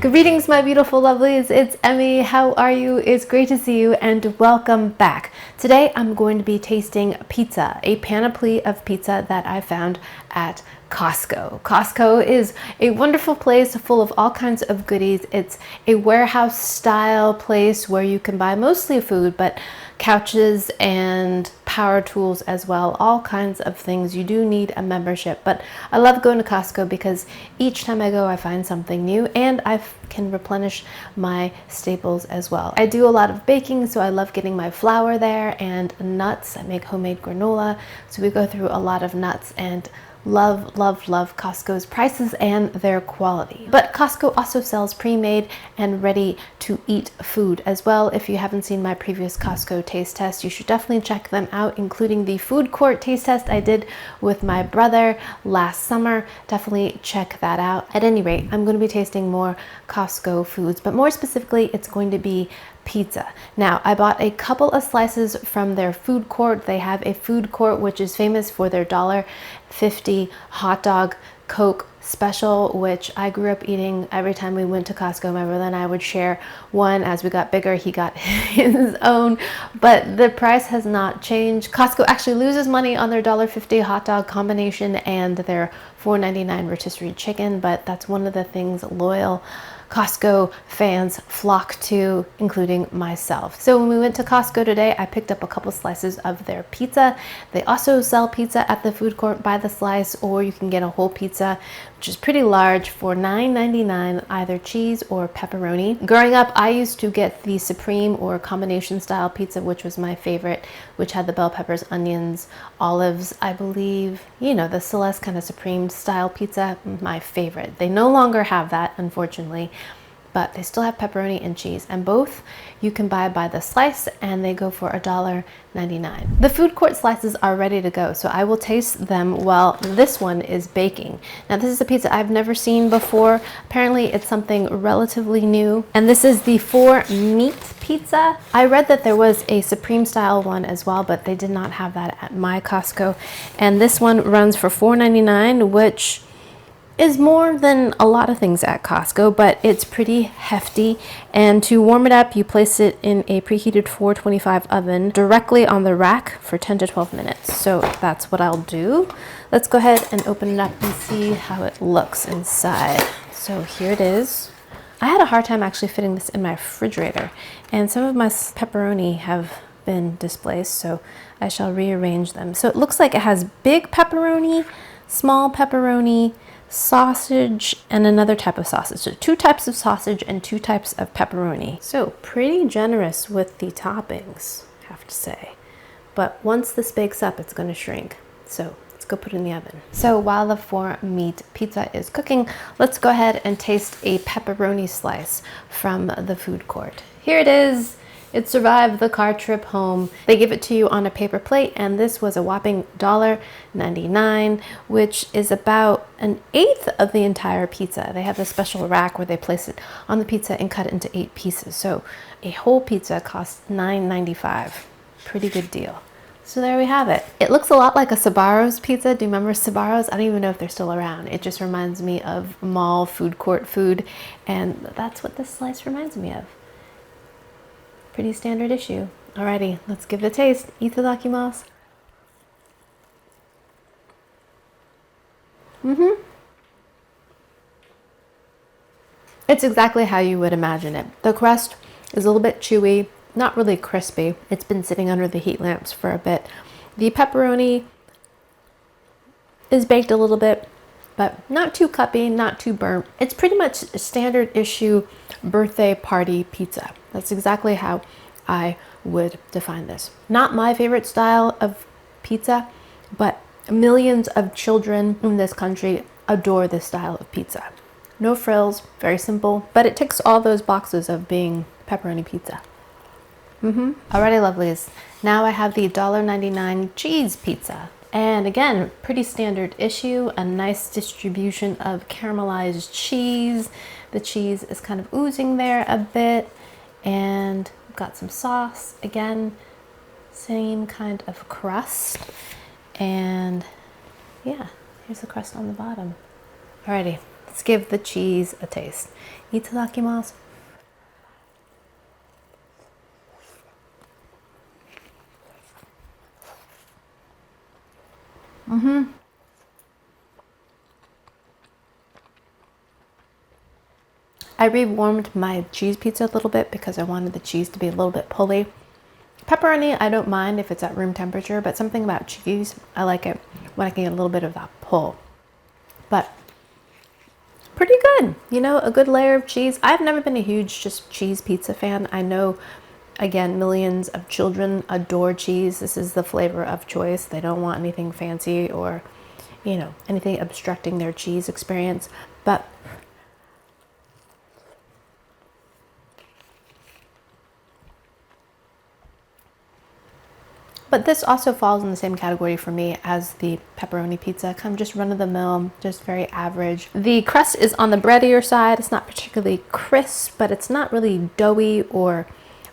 Greetings, my beautiful lovelies. It's Emmy. How are you? It's great to see you and welcome back. Today I'm going to be tasting pizza, a panoply of pizza that I found at Costco. Costco is a wonderful place full of all kinds of goodies. It's a warehouse style place where you can buy mostly food, but couches and power tools as well, all kinds of things. You do need a membership, but I love going to Costco because each time I go I find something new and I can replenish my staples as well. I do a lot of baking, so I love getting my flour there and nuts. I make homemade granola, so we go through a lot of nuts and love Costco's prices and their quality. But Costco also sells pre-made and ready to eat food as well. If you haven't seen my previous Costco taste test, you should definitely check them out, including the food court taste test I did with my brother last summer. Definitely check that out. At any rate, I'm going to be tasting more Costco foods, but more specifically, it's going to be pizza. Now, I bought a couple of slices from their food court. They have a food court which is famous for their $1.50 hot dog Coke special, which I grew up eating every time we went to Costco. My brother and I would share one. As we got bigger, he got his own, but the price has not changed. Costco actually loses money on their $1.50 hot dog combination and their $4.99 rotisserie chicken, but that's one of the things loyal Costco fans flock to, including myself. So when we went to Costco today, I picked up a couple slices of their pizza. They also sell pizza at the food court by the slice, or you can get a whole pizza, which is pretty large, for $9.99, either cheese or pepperoni. Growing up, I used to get the supreme or combination style pizza, which was my favorite, which had the bell peppers, onions, olives, I believe, you know, the Celeste kind of supreme style pizza, my favorite. They no longer have that, unfortunately, but they still have pepperoni and cheese, and both you can buy by the slice, and they go for $1.99. The food court slices are ready to go, so I will taste them while this one is baking. Now, this is a pizza I've never seen before. Apparently it's something relatively new, and this is the 4-meat pizza. I read that there was a supreme style one as well, but they did not have that at my Costco, and this one runs for $4.99, which is more than a lot of things at Costco, but it's pretty hefty. And to warm it up, you place it in a preheated 425 oven directly on the rack for 10 to 12 minutes. So that's what I'll do. Let's go ahead and open it up and see how it looks inside. So here it is. I had a hard time actually fitting this in my refrigerator, and some of my pepperoni have been displaced, so I shall rearrange them. So it looks like it has big pepperoni, small pepperoni, sausage, and another type of sausage. So 2 types of sausage and 2 types of pepperoni. So pretty generous with the toppings, I have to say. But once this bakes up, it's going to shrink. So let's go put it in the oven. So while the 4-meat pizza is cooking, let's go ahead and taste a pepperoni slice from the food court. Here it is. It survived the car trip home. They give it to you on a paper plate, and this was a whopping $1.99, which is about 1/8 of the entire pizza. They have a special rack where they place it on the pizza and cut it into 8 pieces. So a whole pizza costs $9.95. Pretty good deal. So there we have it. It looks a lot like a Sbarro's pizza. Do you remember Sbarro's? I don't even know if they're still around. It just reminds me of mall food court food, and that's what this slice reminds me of. Pretty standard issue. Alrighty, let's give it a taste. Itadakimasu. It's exactly how you would imagine it. The crust is a little bit chewy, not really crispy. It's been sitting under the heat lamps for a bit. The pepperoni is baked a little bit, but not too cuppy, not too burnt. It's pretty much a standard issue birthday party pizza. That's exactly how I would define this. Not my favorite style of pizza, but millions of children in this country adore this style of pizza. No frills, very simple, but it ticks all those boxes of being pepperoni pizza. Alrighty, lovelies. Now I have the $1.99 cheese pizza. And again, pretty standard issue, a nice distribution of caramelized cheese. The cheese is kind of oozing there a bit, and we've got some sauce. Again, same kind of crust. And yeah, here's the crust on the bottom. Alrighty, Let's give the cheese a taste. Itadakimasu. I rewarmed my cheese pizza a little bit because I wanted the cheese to be a little bit pulley. Pepperoni, I don't mind if it's at room temperature, but something about cheese, I like it when I can get a little bit of that pull. But pretty good, you know, a good layer of cheese. I've never been a huge just cheese pizza fan. I know, again, millions of children adore cheese. This is the flavor of choice. They don't want anything fancy or, you know, anything obstructing their cheese experience. But this also falls in the same category for me as the pepperoni pizza, kind of just run-of-the-mill, just very average. The crust is on the breadier side. It's not particularly crisp, but it's not really doughy or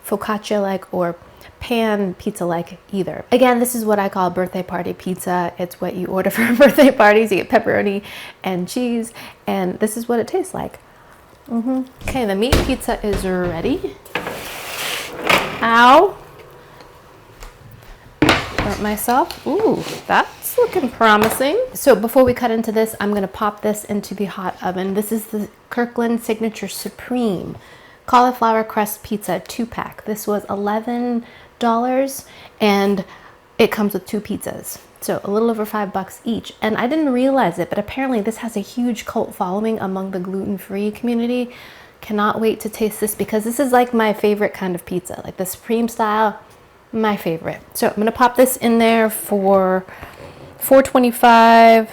focaccia-like or pan pizza-like either. Again, this is what I call birthday party pizza. It's what you order for birthday parties. You get pepperoni and cheese, and this is what it tastes like. Okay, the meat pizza is ready. Ow! Hurt myself. Ooh, that's looking promising. So before we cut into this, I'm gonna pop this into the hot oven. This is the Kirkland Signature Supreme Cauliflower Crust Pizza 2-pack. This was $11 and it comes with 2 pizzas. So a little over $5 each. And I didn't realize it, but apparently this has a huge cult following among the gluten-free community. Cannot wait to taste this because this is like my favorite kind of pizza, like the Supreme style. My favorite. So I'm gonna pop this in there for $4.25,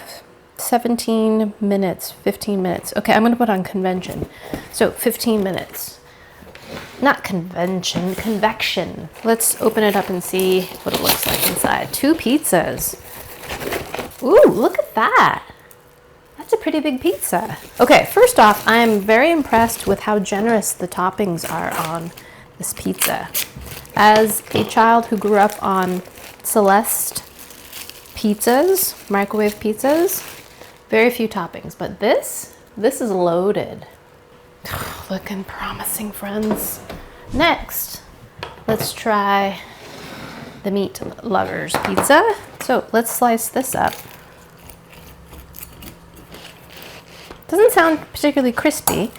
17 minutes, 15 minutes. Okay, I'm gonna put on convention. So 15 minutes. Not convention, convection. Let's open it up and see what it looks like inside. 2 pizzas. Ooh, look at that. That's a pretty big pizza. Okay, first off, I'm very impressed with how generous the toppings are on this pizza. As a child who grew up on Celeste pizzas, microwave pizzas, very few toppings, but this is loaded. Looking promising, friends. Next, let's try the meat lovers pizza. So let's slice this up. Doesn't sound particularly crispy.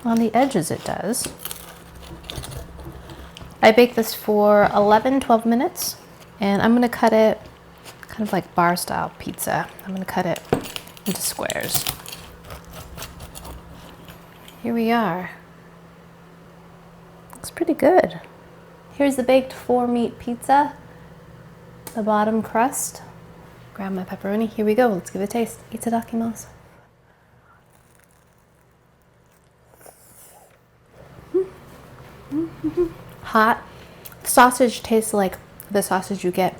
On the edges it does. I baked this for 12 minutes, and I'm gonna cut it kind of like bar style pizza. I'm gonna cut it into squares. Here we are. Looks pretty good. Here's the baked 4-meat pizza, the bottom crust. Grab my pepperoni. Here we go. Let's give it a taste. Itadakimasu. Hot. Sausage tastes like the sausage you get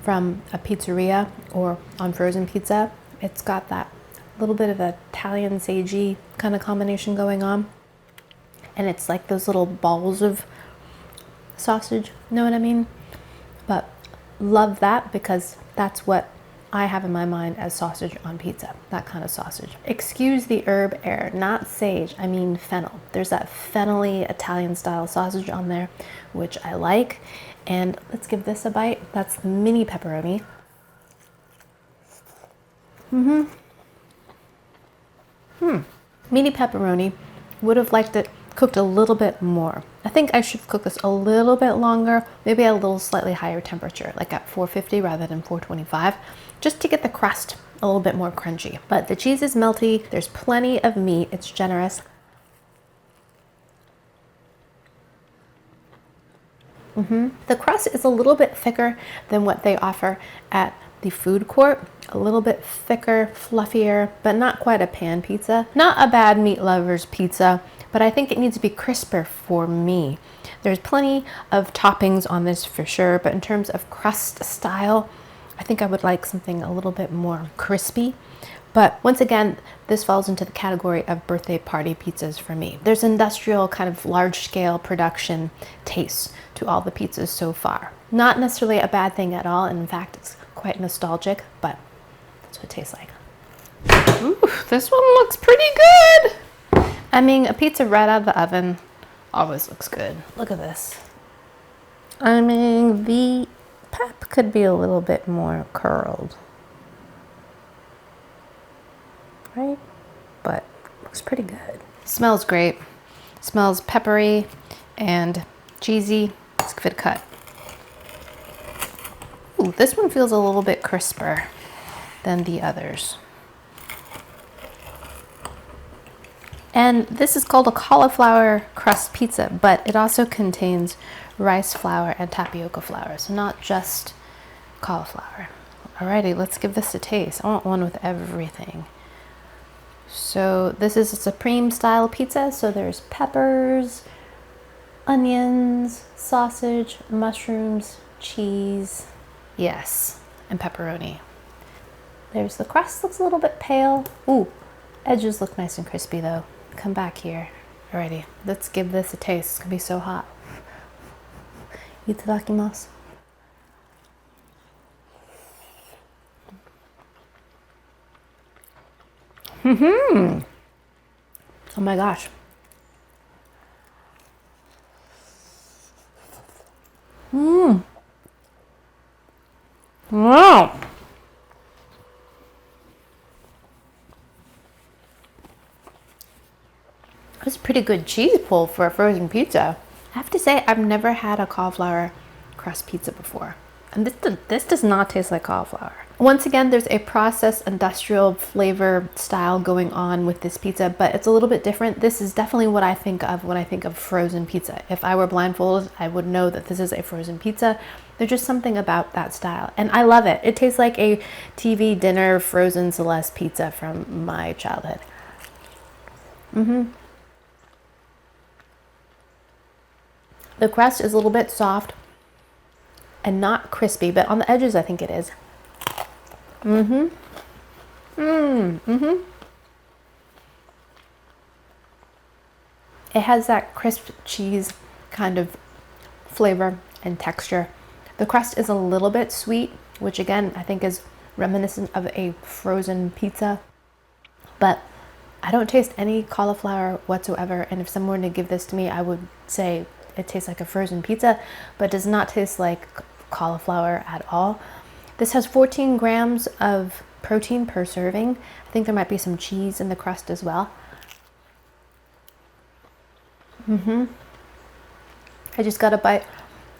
from a pizzeria or on frozen pizza. It's got that little bit of Italian sagey kind of combination going on. And it's like those little balls of sausage, know what I mean? But love that because that's what I have in my mind as sausage on pizza, that kind of sausage. Excuse the herb error, not sage, I mean fennel. There's that fennel-y Italian style sausage on there, which I like. And let's give this a bite. That's the mini pepperoni. Mini pepperoni. Would have liked it cooked a little bit more. I think I should cook this a little bit longer, maybe at a little slightly higher temperature, like at 450 rather than 425, just to get the crust a little bit more crunchy. But the cheese is melty, there's plenty of meat, it's generous. The crust is a little bit thicker than what they offer at the food court. A little bit thicker, fluffier, but not quite a pan pizza. Not a bad meat lover's pizza, but I think it needs to be crisper for me. There's plenty of toppings on this for sure, but in terms of crust style, I think I would like something a little bit more crispy. But once again, this falls into the category of birthday party pizzas for me. There's industrial kind of large scale production taste to all the pizzas so far. Not necessarily a bad thing at all, and in fact, it's quite nostalgic, but that's what it tastes like. Ooh, this one looks pretty good. I mean, a pizza right out of the oven always looks good. Look at this. I mean, the pep could be a little bit more curled, right? But looks pretty good. Smells great. Smells peppery and cheesy. Let's give it a cut. Ooh, this one feels a little bit crisper than the others. And this is called a cauliflower crust pizza, but it also contains rice flour and tapioca flour, so not just cauliflower. Alrighty, let's give this a taste. I want one with everything. So this is a supreme style pizza, so there's peppers, onions, sausage, mushrooms, cheese, yes, and pepperoni. There's the crust, looks a little bit pale. Ooh, edges look nice and crispy though. Come back here. Alrighty, let's give this a taste. It's gonna be so hot. Itadakimasu. Oh my gosh. Wow. That's a pretty good cheese pull for a frozen pizza. I have to say, I've never had a cauliflower crust pizza before. And this does not taste like cauliflower. Once again, there's a processed industrial flavor style going on with this pizza, but it's a little bit different. This is definitely what I think of when I think of frozen pizza. If I were blindfolded, I would know that this is a frozen pizza. There's just something about that style, and I love it. It tastes like a TV dinner frozen Celeste pizza from my childhood. The crust is a little bit soft and not crispy, but on the edges I think it is. It has that crisp cheese kind of flavor and texture. The crust is a little bit sweet, which again I think is reminiscent of a frozen pizza, but I don't taste any cauliflower whatsoever, and if someone were to give this to me, I would say it tastes like a frozen pizza, but does not taste like cauliflower at all. This has 14 grams of protein per serving. I think there might be some cheese in the crust as well. I just got a bite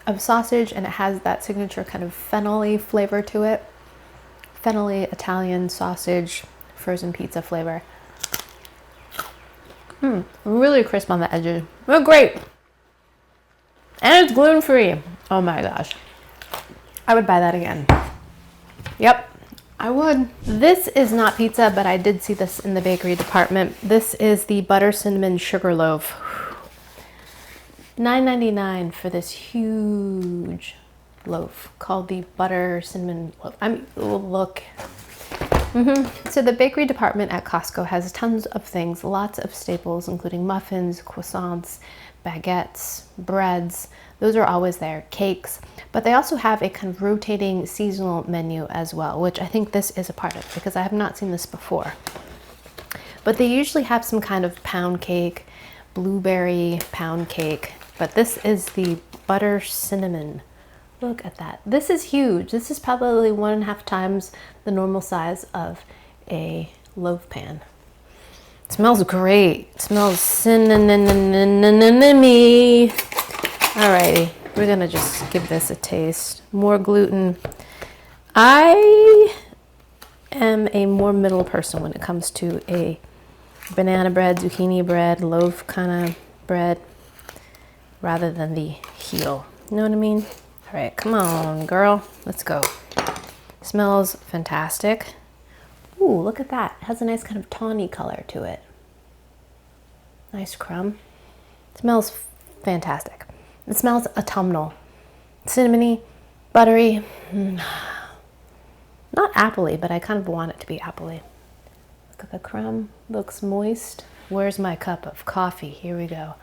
of sausage, and it has that signature kind of fennel-y flavor to it. Fennel-y Italian sausage, frozen pizza flavor. Really crisp on the edges. Oh, great. And it's gluten-free. Oh my gosh. I would buy that again. Yep, I would. This is not pizza, but I did see this in the bakery department. This is the butter cinnamon sugar loaf. $9.99 for this huge loaf called the butter cinnamon loaf. I mean, look. So the bakery department at Costco has tons of things, lots of staples, including muffins, croissants, baguettes, breads. Those are always there, cakes. But they also have a kind of rotating seasonal menu as well, which I think this is a part of because I have not seen this before. But they usually have some kind of pound cake, blueberry pound cake. But this is the butter cinnamon. Look at that. This is huge. This is probably 1.5 times the normal size of a loaf pan. It smells great. It smells cinnamon-y. Alrighty, we're gonna just give this a taste. More gluten. I am a more middle person when it comes to a banana bread, zucchini bread, loaf kind of bread, rather than the heel. You know what I mean? All right, come on, girl. Let's go. Smells fantastic. Ooh, look at that. It has a nice kind of tawny color to it. Nice crumb. It smells fantastic. It smells autumnal. Cinnamony, buttery. Not appley, but I kind of want it to be appley. Look at the crumb. Looks moist. Where's my cup of coffee? Here we go.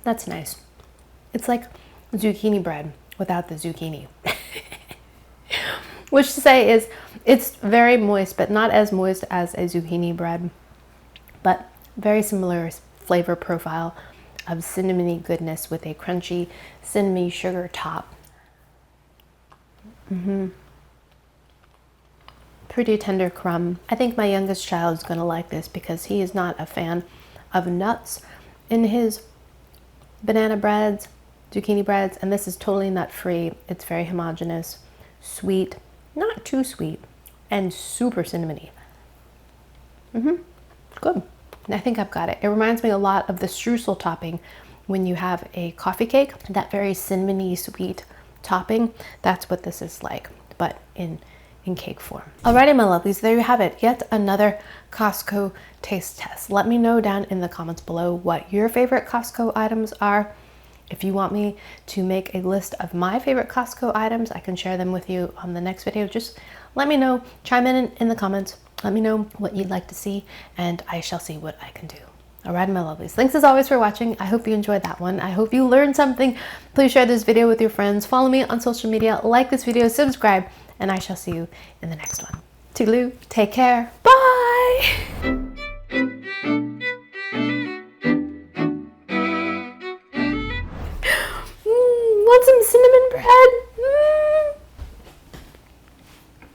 That's nice. It's like zucchini bread without the zucchini. Which to say is, it's very moist, but not as moist as a zucchini bread, but very similar flavor profile of cinnamony goodness with a crunchy cinnamon sugar top. Pretty tender crumb. I think my youngest child is going to like this because he is not a fan of nuts in his banana breads, zucchini breads, and this is totally nut free. It's very homogeneous, sweet, not too sweet, and super cinnamony. Good. I think I've got it. It reminds me a lot of the streusel topping when you have a coffee cake, that very cinnamony sweet topping. That's what this is like, but in cake form. Alrighty, my lovelies, there you have it. Yet another Costco taste test. Let me know down in the comments below what your favorite Costco items are. If you want me to make a list of my favorite Costco items, I can share them with you on the next video. Just let me know, chime in the comments. Let me know what you'd like to see, and I shall see what I can do. All right, my lovelies. Thanks as always for watching. I hope you enjoyed that one. I hope you learned something. Please share this video with your friends. Follow me on social media, like this video, subscribe, and I shall see you in the next one. Toodaloo, take care, bye!